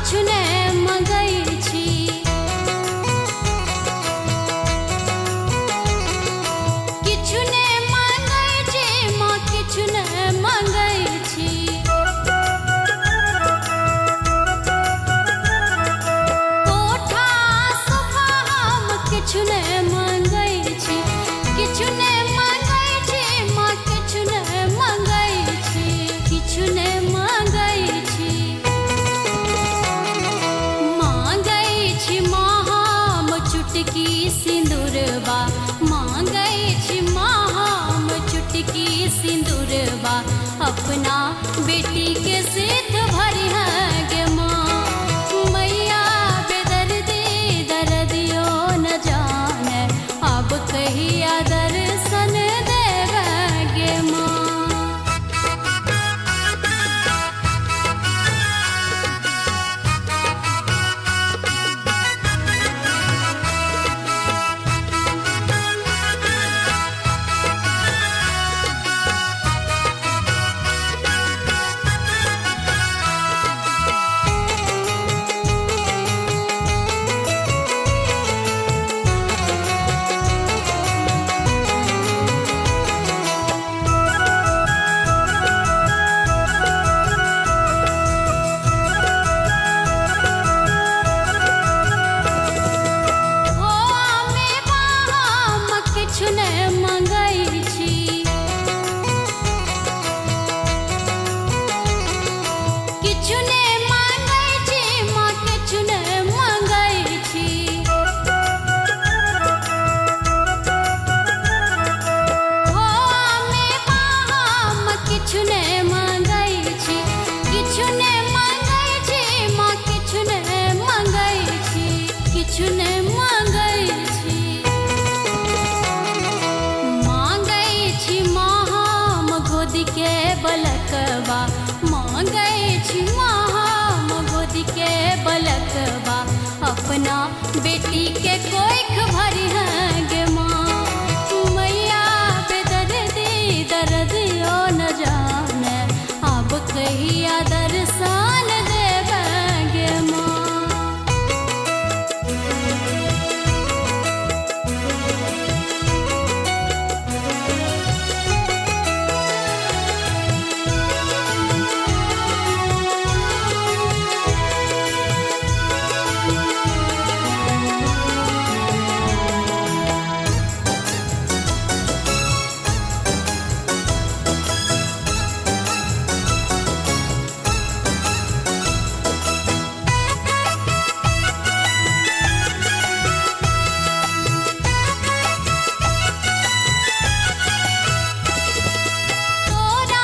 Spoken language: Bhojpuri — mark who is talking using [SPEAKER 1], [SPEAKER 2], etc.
[SPEAKER 1] किछु ने मंगै छी। किछु ने मंगै छी माँ, किछु ने मंगै छी। कोठा सोफा हम किछु ने मंगै छी। किछु ने मंगै छी माँ, किछु ने मंगै छी। किछु ने मंगै छी। मांगै छी माँ हम चुटकी सिंदूरबा। मांगै छी माँ हम चुटकी सिंदूरबा। अपना बेटी के सिद्ध भरी है गे माँ। मैया बेदर्दी दर्दियो न जाने, अब कहिया दर्शन देवे गे माँ। किछु ने मंगै छी। किछु ने मंगै छी माँ, किछु ने मंगै छी। खोआमे हम किछु ने मंगै छी। किछु ने मंगै छी माँ, किछु ने मंगै छी। किछु ने मंगै छी। मांगै छी माँ हम गोदी के बलकबा। मांगै छी माँ हम गोदी के बलकबा। अपना बेटी